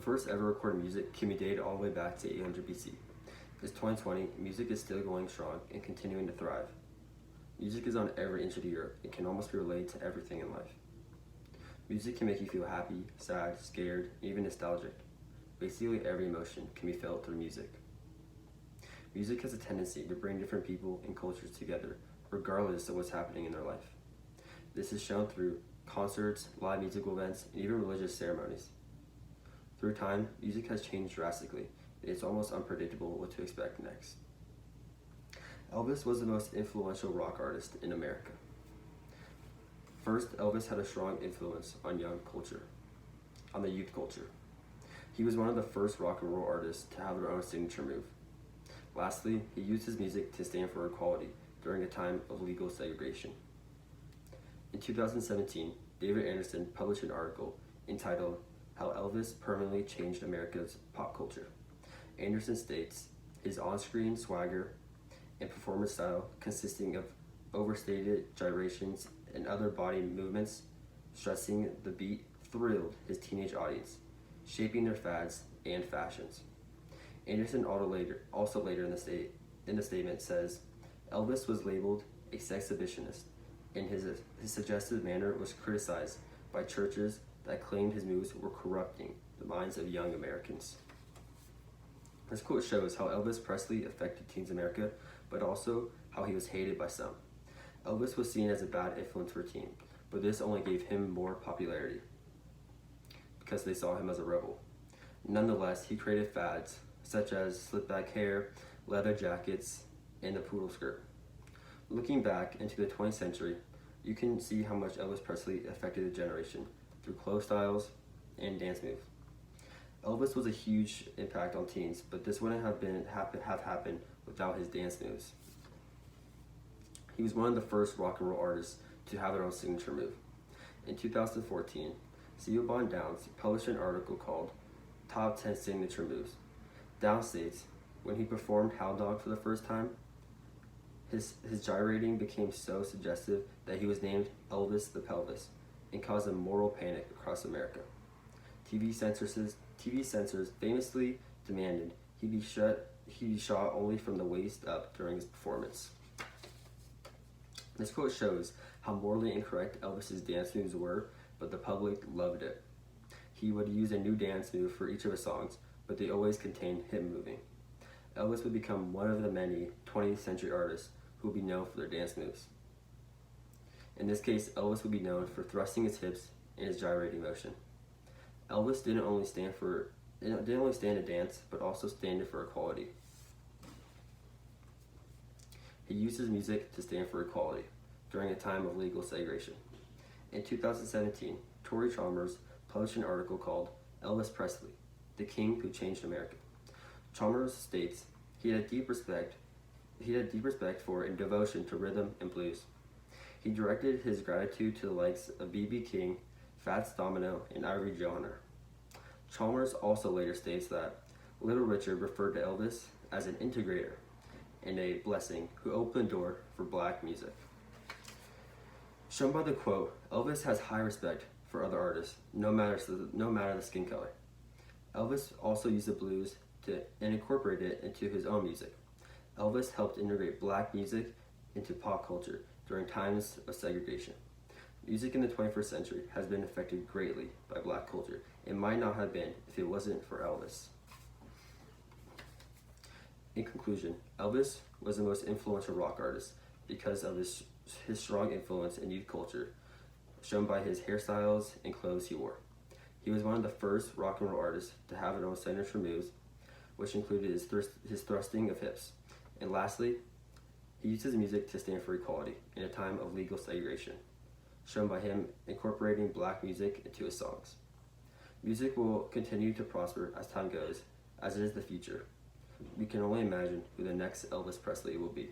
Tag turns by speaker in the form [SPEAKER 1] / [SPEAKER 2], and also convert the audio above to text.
[SPEAKER 1] first ever recorded music can be dated all the way back to 800 BC. It's 2020, music is still going strong and continuing to thrive. Music is on every inch of the earth and can almost be related to everything in life. Music can make you feel happy, sad, scared, even nostalgic. Basically every emotion can be felt through music. Music has a tendency to bring different people and cultures together, regardless of what's happening in their life. This is shown through concerts, live musical events, and even religious ceremonies. Through time, music has changed drastically, and it's almost unpredictable what to expect next. Elvis was the most influential rock artist in America. First, Elvis had a strong influence on the youth culture. He was one of the first rock and roll artists to have their own signature move. Lastly, he used his music to stand for equality during a time of legal segregation. In 2017, David Anderson published an article entitled "How Elvis Permanently Changed America's Pop Culture." Anderson states, his on-screen swagger and performance style, consisting of overstated gyrations and other body movements, stressing the beat, thrilled his teenage audience, shaping their fads and fashions. Anderson also later in the statement says, Elvis was labeled a sexhibitionist, and his suggestive manner was criticized by churches that claimed his moves were corrupting the minds of young Americans. This quote shows how Elvis Presley affected teens America, but also how he was hated by some. Elvis was seen as a bad influence for teens, but this only gave him more popularity because they saw him as a rebel. Nonetheless, he created fads such as slick-back hair, leather jackets, and the poodle skirt. Looking back into the 20th century, you can see how much Elvis Presley affected the generation through clothes styles and dance moves. Elvis was a huge impact on teens, but this wouldn't have happened without his dance moves. He was one of the first rock and roll artists to have their own signature move. In 2014, Siobhan Downs published an article called Top 10 Signature Moves. Downs states, when he performed Hound Dog for the first time, his gyrating became so suggestive that he was named Elvis the Pelvis and caused a moral panic across America. TV censors famously demanded he be shot only from the waist up during his performance. This quote shows how morally incorrect Elvis's dance moves were, but the public loved it. He would use a new dance move for each of his songs, but they always contained him moving. Elvis would become one of the many 20th century artists who would be known for their dance moves. In this case, Elvis would be known for thrusting his hips and his gyrating motion. Elvis didn't only stand to dance, but also stand for equality. He used his music to stand for equality during a time of legal segregation. In 2017, Tori Chalmers published an article called Elvis Presley, the King Who Changed America. Chalmers states he had deep respect for and devotion to rhythm and blues. He directed his gratitude to the likes of B.B. King, Fats Domino, and Ivory Joiner. Chalmers also later states that Little Richard referred to Elvis as an integrator and a blessing who opened the door for black music. Shown by the quote, Elvis has high respect for other artists, no matter the skin color. Elvis also used the blues and incorporated it into his own music. Elvis helped integrate black music into pop culture during times of segregation. Music in the 21st century has been affected greatly by black culture. It might not have been if it wasn't for Elvis. In conclusion, Elvis was the most influential rock artist because of his strong influence in youth culture, shown by his hairstyles and clothes he wore. He was one of the first rock and roll artists to have their own signature moves, which included his thrusting of hips. And lastly, he used his music to stand for equality in a time of legal segregation, shown by him incorporating black music into his songs. Music will continue to prosper as time goes, as it is the future. We can only imagine who the next Elvis Presley will be.